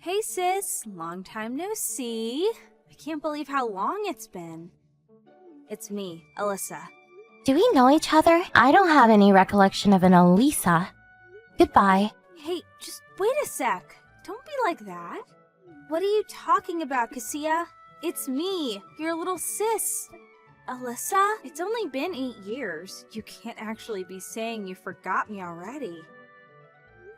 Hey sis, long time no see. I can't believe how long it's been. It's me, Alyssa. Do we know each other? I don't have any recollection of an Elisa. Goodbye. Hey, just wait a sec. Don't be like that. What are you talking about, Cassia? It's me, your little sis. Alyssa, it's only been 8 years. You can't actually be saying you forgot me already.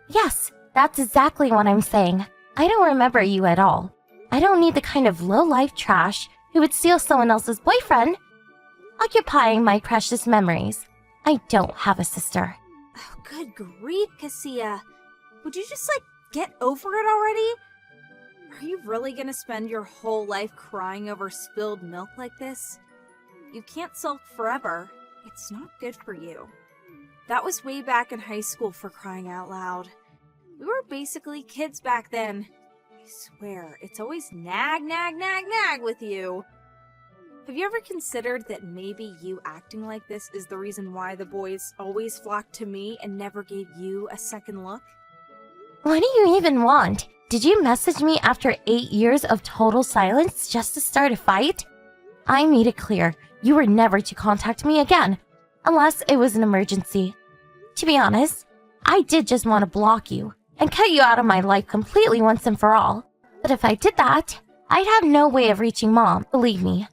Yes, that's exactly what I'm saying. I don't remember you at all. I don't need the kind of low-life trash who would steal someone else's boyfriend, occupying my precious memories. I don't have a sister. Oh, good grief, Cassia. Would you just, get over it already? Are you really gonna spend your whole life crying over spilled milk like this? You can't sulk forever. It's not good for you. That was way back in high school, for crying out loud. We were basically kids back then. I swear, it's always nag with you. Have you ever considered that maybe you acting like this is the reason why the boys always flocked to me and never gave you a second look? What do you even want? Did you message me after 8 years of total silence just to start a fight? I made it clear you were never to contact me again, unless it was an emergency. To be honest, I did just want to block you and cut you out of my life completely once and for all. But if I did that, I'd have no way of reaching Mom, believe me.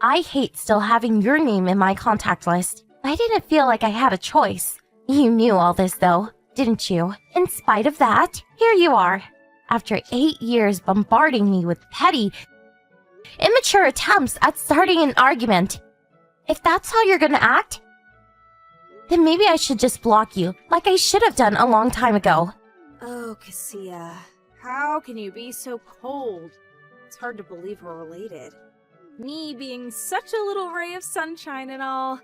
I hate still having your name in my contact list. I didn't feel like I had a choice. You knew all this though, didn't you? In spite of that, here you are. After 8 years bombarding me with petty, immature attempts at starting an argument. If that's how you're gonna act, then maybe I should just block you, like I should have done a long time ago. Oh, Cassia, how can you be so cold? It's hard to believe we're related. Me being such a little ray of sunshine and all.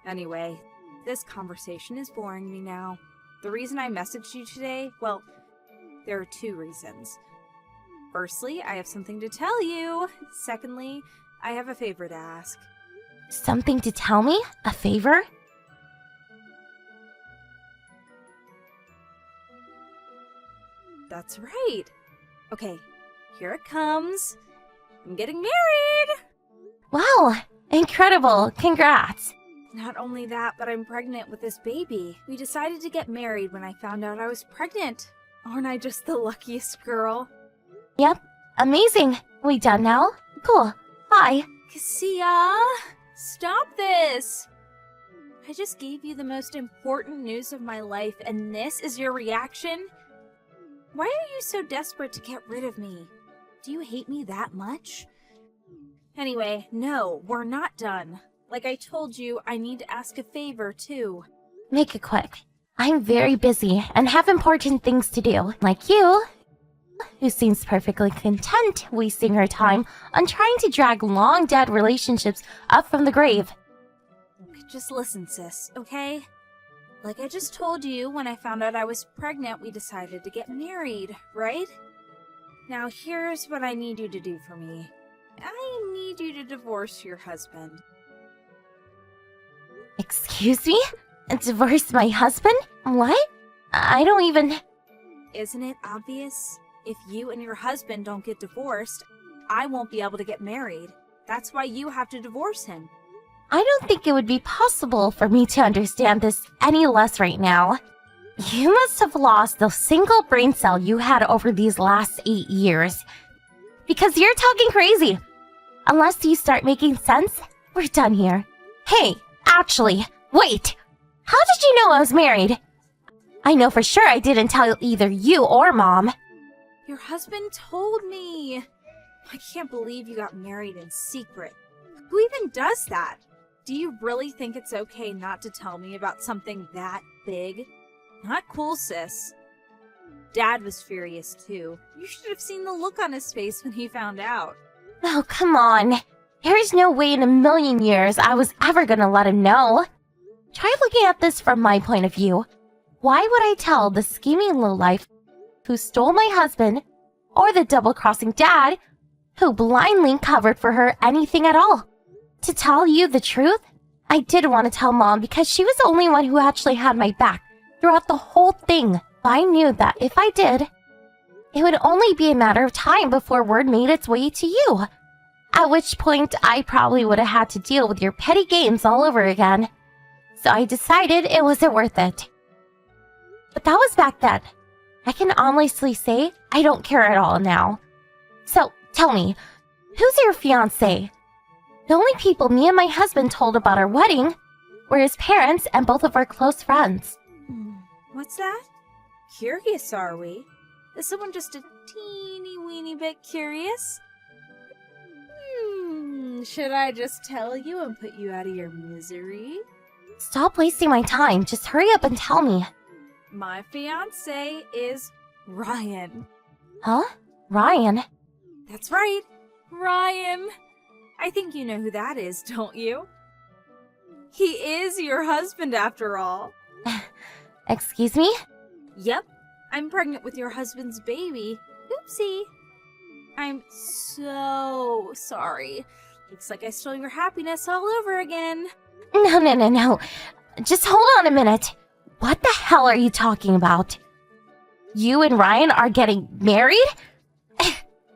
Anyway, this conversation is boring me now. The reason I messaged you today, well, there are 2 reasons. Firstly, I have something to tell you. Secondly, I have a favor to ask. Something to tell me? A favor? That's right. Okay, here it comes. I'm getting married! Wow, incredible. Congrats. Not only that, but I'm pregnant with this baby. We decided to get married when I found out I was pregnant. Aren't I just the luckiest girl? Yep, amazing. We done now? Cool. Bye. Cassia, stop this! I just gave you the most important news of my life, and this is your reaction? Why are you so desperate to get rid of me? Do you hate me that much? Anyway, no, we're not done. Like I told you, I need to ask a favor, too. Make it quick. I'm very busy and have important things to do, like you, who seems perfectly content wasting her time on trying to drag long-dead relationships up from the grave. Just listen, sis, okay? Like I just told you, when I found out I was pregnant, we decided to get married, right? Now here's what I need you to do for me. I need you to divorce your husband. Excuse me? Divorce my husband? What? I don't even... Isn't it obvious? If you and your husband don't get divorced, I won't be able to get married. That's why you have to divorce him. I don't think it would be possible for me to understand this any less right now. You must have lost the single brain cell you had over these last 8 years. Because you're talking crazy. Unless you start making sense, we're done here. Hey, actually, wait! How did you know I was married? I know for sure I didn't tell either you or Mom. Your husband told me. I can't believe you got married in secret. Who even does that? Do you really think it's okay not to tell me about something that big? Not cool, sis. Dad was furious too. You should have seen the look on his face when he found out. Oh, come on. There's no way in a million years I was ever gonna let him know. Try looking at this from my point of view. Why would I tell the scheming lowlife who stole my husband, or the double-crossing dad who blindly covered for her anything at all? To tell you the truth, I did want to tell Mom because she was the only one who actually had my back throughout the whole thing. I knew that if I did, it would only be a matter of time before word made its way to you. At which point, I probably would have had to deal with your petty games all over again. So I decided it wasn't worth it. But that was back then. I can honestly say I don't care at all now. So, tell me, who's your fiancé? The only people me and my husband told about our wedding were his parents and both of our close friends. What's that? Curious, are we? Is someone just a teeny weeny bit curious? Should I just tell you and put you out of your misery? Stop wasting my time. Just hurry up and tell me. My fiancé is Ryan. Huh? Ryan? That's right, Ryan. I think you know who that is, don't you? He is your husband after all. Excuse me? Yep, I'm pregnant with your husband's baby. Oopsie. I'm so sorry. Looks like I stole your happiness all over again. No. Just hold on a minute. What the hell are you talking about? You and Ryan are getting married?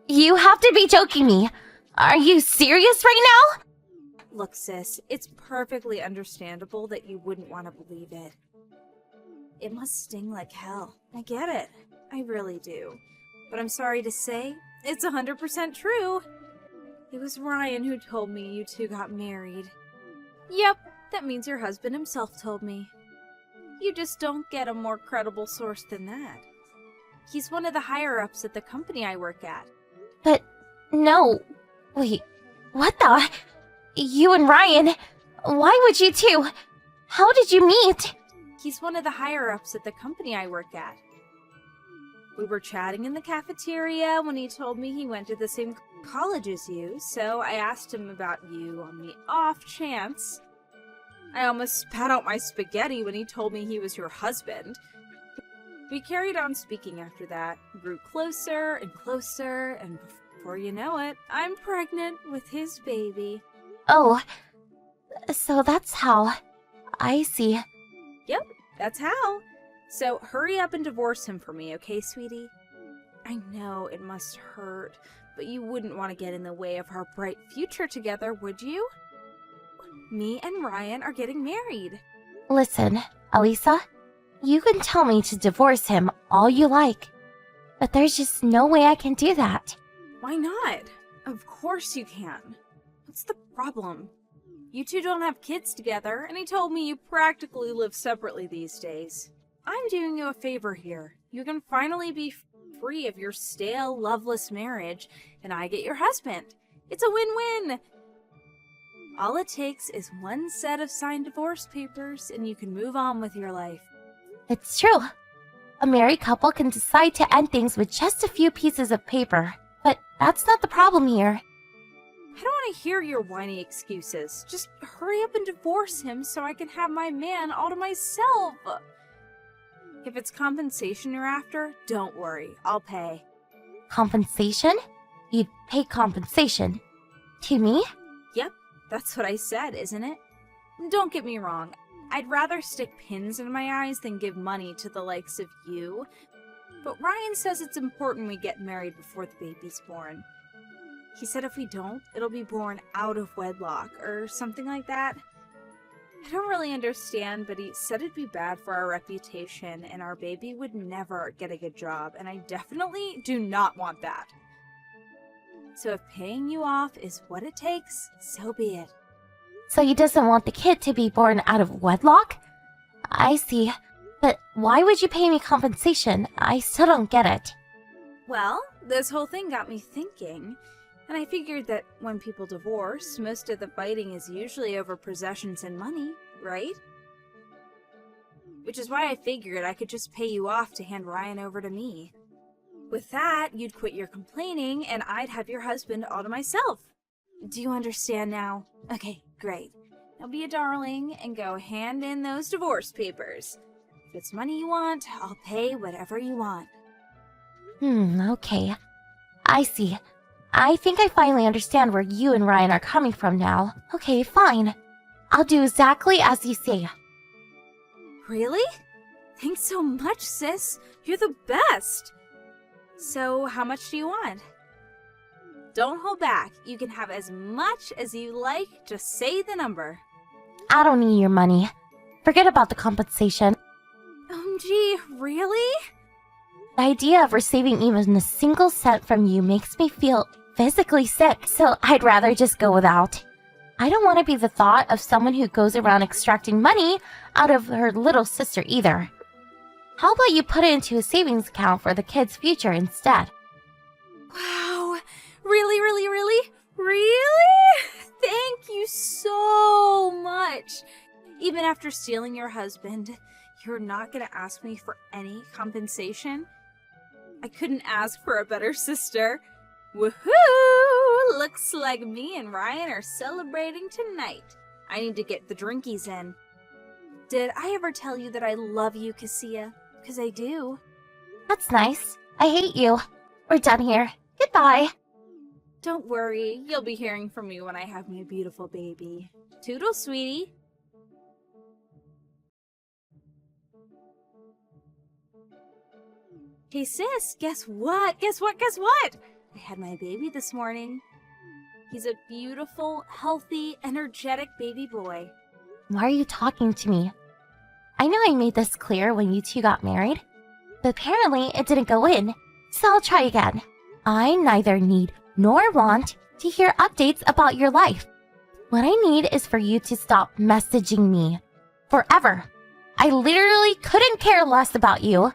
You have to be joking me. Are you serious right now? Look, sis, it's perfectly understandable that you wouldn't want to believe it. It must sting like hell. I get it. I really do. But I'm sorry to say, it's 100% true. It was Ryan who told me you two got married. Yep, that means your husband himself told me. You just don't get a more credible source than that. He's one of the higher-ups at the company I work at. But, no. Wait, what the? You and Ryan? Why would you two? How did you meet? He's one of the higher-ups at the company I work at. We were chatting in the cafeteria when he told me he went to the same college as you, so I asked him about you on the off chance. I almost spat out my spaghetti when he told me he was your husband. We carried on speaking after that, grew closer and closer, and before you know it, I'm pregnant with his baby. Oh, so that's how. I see. Yep, that's how. So hurry up and divorce him for me, okay, sweetie? I know it must hurt, but you wouldn't want to get in the way of our bright future together, would you? Me and Ryan are getting married. Listen, Elisa, you can tell me to divorce him all you like, but there's just no way I can do that. Why not? Of course you can. What's the problem? You two don't have kids together, and he told me you practically live separately these days. I'm doing you a favor here. You can finally be free of your stale, loveless marriage, and I get your husband. It's a win-win. All it takes is one set of signed divorce papers, and you can move on with your life. It's true. A married couple can decide to end things with just a few pieces of paper, but that's not the problem here. I don't want to hear your whiny excuses. Just hurry up and divorce him so I can have my man all to myself. If it's compensation you're after, don't worry. I'll pay. Compensation? You'd pay compensation? To me? Yep, that's what I said, isn't it? Don't get me wrong. I'd rather stick pins in my eyes than give money to the likes of you. But Ryan says it's important we get married before the baby's born. He said if we don't, it'll be born out of wedlock, or something like that. I don't really understand, but he said it'd be bad for our reputation, and our baby would never get a good job, and I definitely do not want that. So if paying you off is what it takes, so be it. So he doesn't want the kid to be born out of wedlock? I see. But why would you pay me compensation? I still don't get it. Well, this whole thing got me thinking, and I figured that when people divorce, most of the fighting is usually over possessions and money, right? Which is why I figured I could just pay you off to hand Ryan over to me. With that, you'd quit your complaining, and I'd have your husband all to myself. Do you understand now? Okay, great. Now be a darling and go hand in those divorce papers. If it's money you want, I'll pay whatever you want. Okay. I see. I think I finally understand where you and Ryan are coming from now. Okay, fine. I'll do exactly as you say. Really? Thanks so much, sis. You're the best. So how much do you want? Don't hold back. You can have as much as you like. Just say the number. I don't need your money. Forget about the compensation. Gee, really? The idea of receiving even a single cent from you makes me feel physically sick, so I'd rather just go without. I don't want to be the thought of someone who goes around extracting money out of her little sister either. How about you put it into a savings account for the kid's future instead? Wow. Really, really, really? Really? Thank you so much. Even after stealing your husband, you're not gonna ask me for any compensation? I couldn't ask for a better sister. Woohoo! Looks like me and Ryan are celebrating tonight. I need to get the drinkies in. Did I ever tell you that I love you, Cassia? Because I do. That's nice. I hate you. We're done here. Goodbye. Don't worry, you'll be hearing from me when I have my beautiful baby. Toodles, sweetie. Hey sis, guess what? Guess what? Guess what? I had my baby this morning. He's a beautiful, healthy, energetic baby boy. Why are you talking to me? I know I made this clear when you two got married, but apparently it didn't go in, so I'll try again. I neither need nor want to hear updates about your life. What I need is for you to stop messaging me. Forever. I literally couldn't care less about you.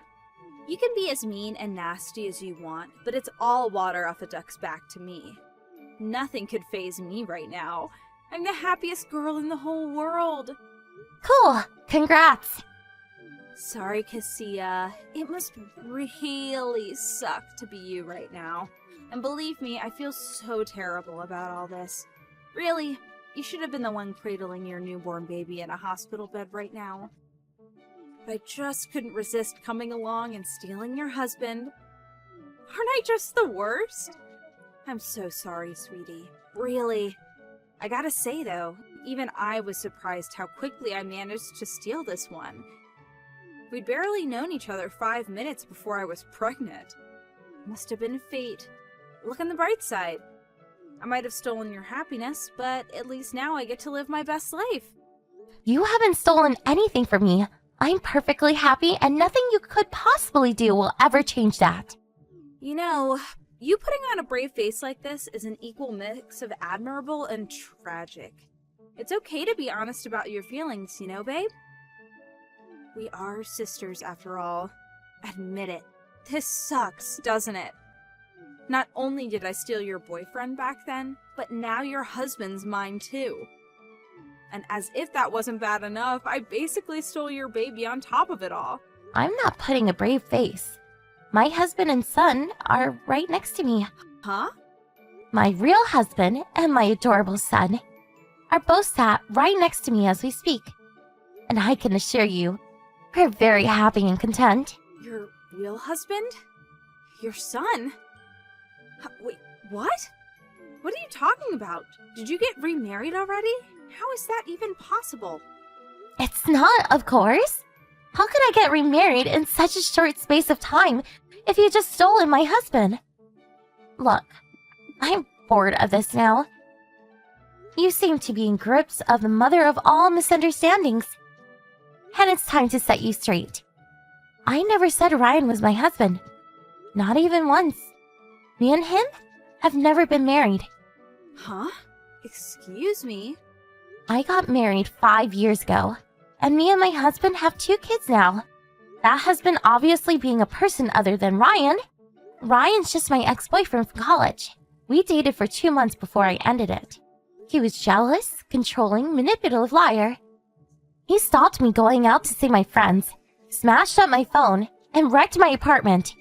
You can be as mean and nasty as you want, but it's all water off a duck's back to me. Nothing could faze me right now. I'm the happiest girl in the whole world. Cool. Congrats. Sorry, Cassia. It must really suck to be you right now. And believe me, I feel so terrible about all this. Really, you should have been the one cradling your newborn baby in a hospital bed right now. But I just couldn't resist coming along and stealing your husband. Aren't I just the worst? I'm so sorry, sweetie. Really. I gotta say, though, even I was surprised how quickly I managed to steal this one. We'd barely known each other 5 minutes before I was pregnant. Must have been fate. Look on the bright side. I might have stolen your happiness, but at least now I get to live my best life. You haven't stolen anything from me. I'm perfectly happy and nothing you could possibly do will ever change that. You know, you putting on a brave face like this is an equal mix of admirable and tragic. It's okay to be honest about your feelings, you know, babe? We are sisters after all. Admit it. This sucks, doesn't it? Not only did I steal your boyfriend back then, but now your husband's mine too. And as if that wasn't bad enough, I basically stole your baby on top of it all. I'm not putting a brave face. My husband and son are right next to me. Huh? My real husband and my adorable son are both sat right next to me as we speak. And I can assure you, we're very happy and content. Your real husband? Your son? Wait, what? What are you talking about? Did you get remarried already? How is that even possible? It's not, of course. How could I get remarried in such a short space of time if you just stolen my husband? Look, I'm bored of this now. You seem to be in grips of the mother of all misunderstandings. And it's time to set you straight. I never said Ryan was my husband. Not even once. Me and him have never been married. Huh? Excuse me? I got married 5 years ago, and me and my husband have 2 kids now. That husband obviously being a person other than Ryan. Ryan's just my ex-boyfriend from college. We dated for 2 months before I ended it. He was jealous, controlling, manipulative liar. He stopped me going out to see my friends, smashed up my phone, and wrecked my apartment.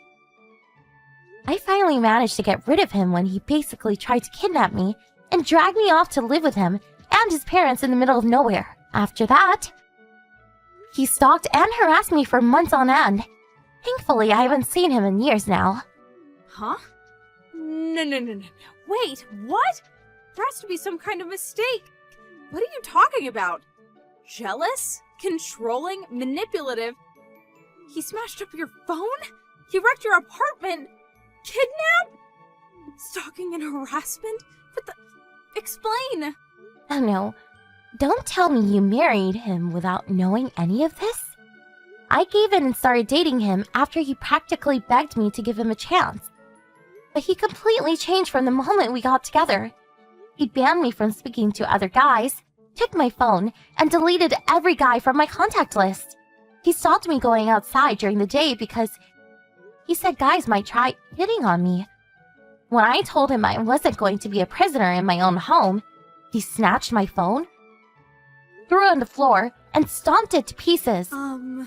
I finally managed to get rid of him when he basically tried to kidnap me and drag me off to live with him and his parents in the middle of nowhere. After that, he stalked and harassed me for months on end. Thankfully, I haven't seen him in years now. Huh? No. Wait, what? There has to be some kind of mistake. What are you talking about? Jealous? Controlling? Manipulative? He smashed up your phone? He wrecked your apartment? Kidnap? Stalking and harassment? What the... Explain! Oh no, don't tell me you married him without knowing any of this? I gave in and started dating him after he practically begged me to give him a chance. But he completely changed from the moment we got together. He banned me from speaking to other guys, took my phone, and deleted every guy from my contact list. He stopped me going outside during the day because he said guys might try hitting on me. When I told him I wasn't going to be a prisoner in my own home, he snatched my phone, threw it on the floor, and stomped it to pieces. That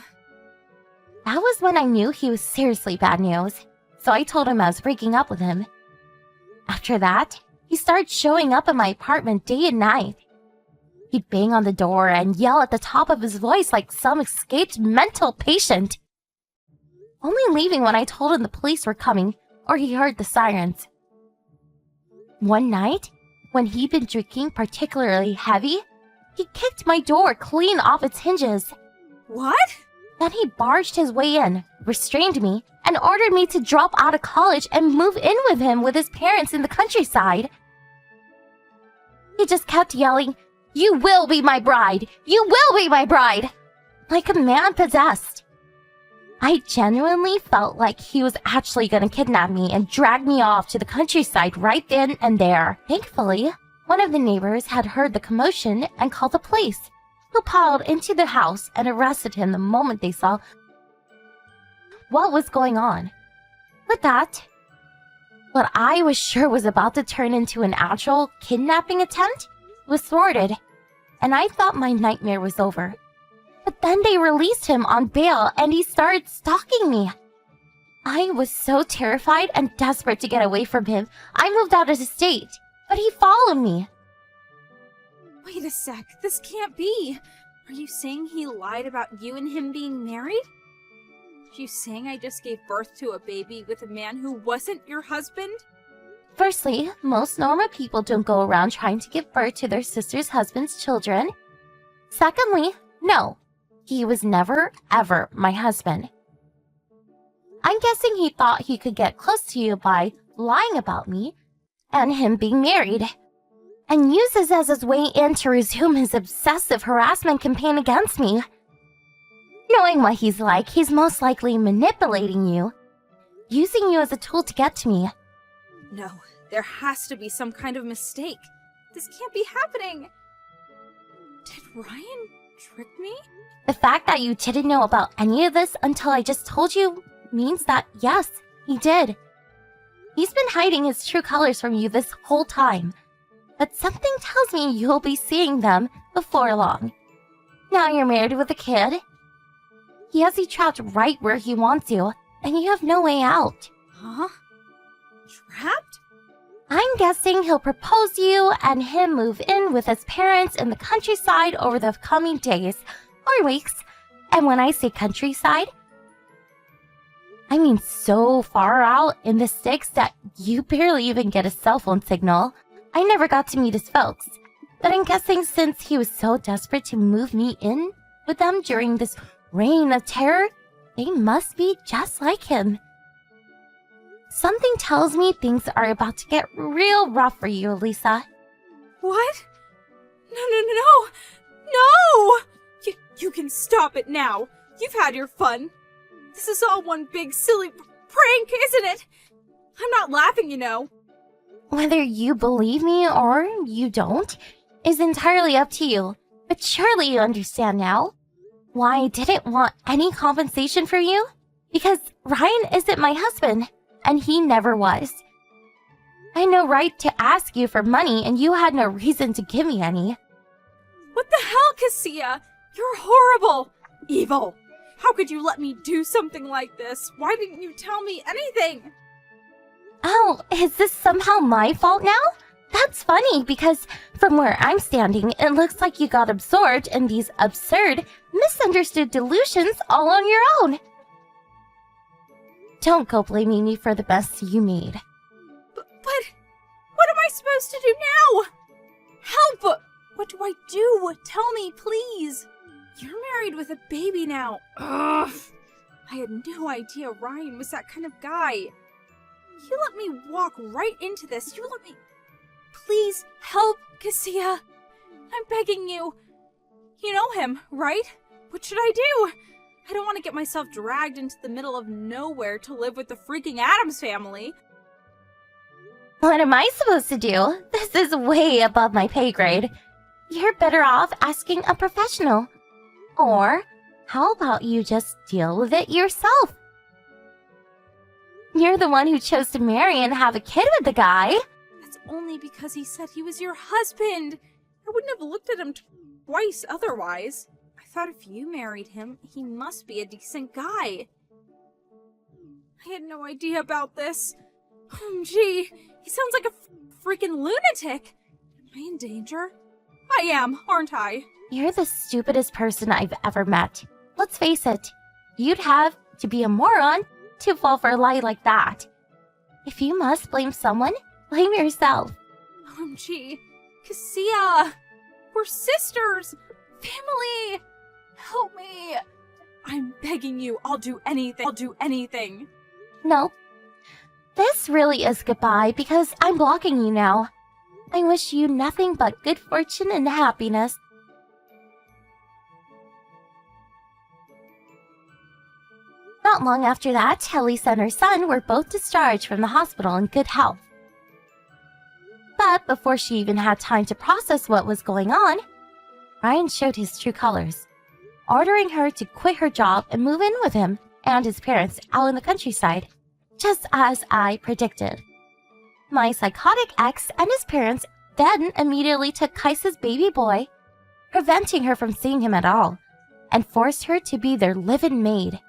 was when I knew he was seriously bad news, so I told him I was breaking up with him. After that, he started showing up at my apartment day and night. He'd bang on the door and yell at the top of his voice like some escaped mental patient. Only leaving when I told him the police were coming or he heard the sirens. One night, when he'd been drinking particularly heavy, he kicked my door clean off its hinges. What? Then he barged his way in, restrained me, and ordered me to drop out of college and move in with him with his parents in the countryside. He just kept yelling, "You will be my bride! You will be my bride!" like a man possessed. I genuinely felt like he was actually going to kidnap me and drag me off to the countryside right then and there. Thankfully, one of the neighbors had heard the commotion and called the police, who piled into the house and arrested him the moment they saw what was going on. With that, what I was sure was about to turn into an actual kidnapping attempt was thwarted, and I thought my nightmare was over. But then they released him on bail and he started stalking me. I was so terrified and desperate to get away from him, I moved out of the state, but he followed me. Wait a sec, this can't be. Are you saying he lied about you and him being married? Are you saying I just gave birth to a baby with a man who wasn't your husband? Firstly, most normal people don't go around trying to give birth to their sister's husband's children. Secondly, no, he was never, ever my husband. I'm guessing he thought he could get close to you by lying about me and him being married, and use this as his way in to resume his obsessive harassment campaign against me. Knowing what he's like, he's most likely manipulating you, using you as a tool to get to me. No, there has to be some kind of mistake. This can't be happening. Did Ryan trick me? The fact that you didn't know about any of this until I just told you means that, yes, he did. He's been hiding his true colors from you this whole time, but something tells me you'll be seeing them before long. Now you're married with a kid. He has you trapped right where he wants you, and you have no way out. Huh? Trapped? I'm guessing he'll propose you and him move in with his parents in the countryside over the coming days or weeks. And when I say countryside, I mean so far out in the sticks that you barely even get a cell phone signal. I never got to meet his folks, but I'm guessing since he was so desperate to move me in with them during this reign of terror, they must be just like him. Something tells me things are about to get real rough for you, Lisa. What? No! You can stop it now. You've had your fun. This is all one big silly prank, isn't it? I'm not laughing, you know. Whether you believe me or you don't is entirely up to you, but surely you understand now why I didn't want any compensation for you? Because Ryan isn't my husband, and he never was. I had no right to ask you for money, and you had no reason to give me any. What the hell, Cassia? You're horrible! Evil! How could you let me do something like this? Why didn't you tell me anything? Oh, is this somehow my fault now? That's funny, because from where I'm standing, it looks like you got absorbed in these absurd, misunderstood delusions all on your own. Don't go blaming me for the mess you made. But what am I supposed to do now? Help! What do I do? Tell me, please. You're married with a baby now. Ugh. I had no idea Ryan was that kind of guy. You let me walk right into this. You let me... Please help, Cassia. I'm begging you. You know him, right? What should I do? I don't want to get myself dragged into the middle of nowhere to live with the freaking Addams family. What am I supposed to do? This is way above my pay grade. You're better off asking a professional. Or, how about you just deal with it yourself? You're the one who chose to marry and have a kid with the guy. That's only because he said he was your husband. I wouldn't have looked at him twice otherwise. I thought if you married him, he must be a decent guy. I had no idea about this. Gee, he sounds like a freaking lunatic. Am I in danger? I am, aren't I? You're the stupidest person I've ever met. Let's face it, you'd have to be a moron to fall for a lie like that. If you must blame someone, blame yourself. OMG, Cassia! We're sisters! Family! Help me! I'm begging you, I'll do anything. No. This really is goodbye because I'm blocking you now. I wish you nothing but good fortune and happiness. Not long after that, Elise and her son were both discharged from the hospital in good health. But before she even had time to process what was going on, Ryan showed his true colors, ordering her to quit her job and move in with him and his parents out in the countryside, just as I predicted. My psychotic ex and his parents then immediately took Kaisa's baby boy, preventing her from seeing him at all, and forced her to be their live-in maid.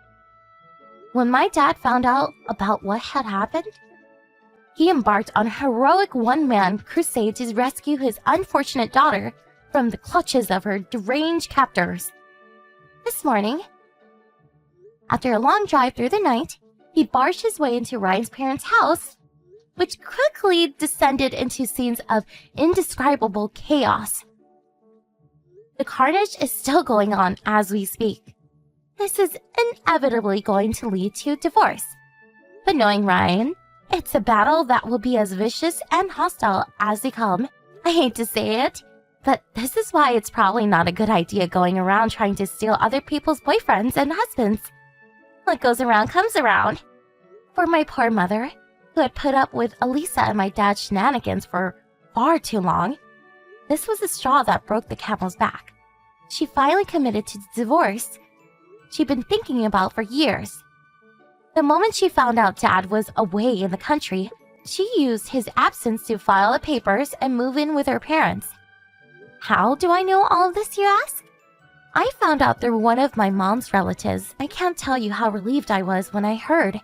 When my dad found out about what had happened, he embarked on a heroic one-man crusade to rescue his unfortunate daughter from the clutches of her deranged captors. This morning, after a long drive through the night, he barged his way into Ryan's parents' house, which quickly descended into scenes of indescribable chaos. The carnage is still going on as we speak. This is inevitably going to lead to divorce. But knowing Ryan, it's a battle that will be as vicious and hostile as they come. I hate to say it, but this is why it's probably not a good idea going around trying to steal other people's boyfriends and husbands. What goes around comes around. For my poor mother, who had put up with Elisa and my dad's shenanigans for far too long, this was the straw that broke the camel's back. She finally committed to divorce she'd been thinking about for years. The moment she found out Dad was away in the country, she used his absence to file the papers and move in with her parents. How do I know all of this, you ask? I found out through one of my mom's relatives. I can't tell you how relieved I was when I heard.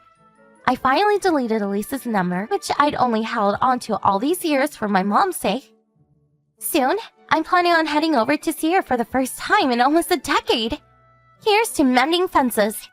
I finally deleted Elisa's number, which I'd only held onto all these years for my mom's sake. Soon, I'm planning on heading over to see her for the first time in almost a decade. Here's to mending fences.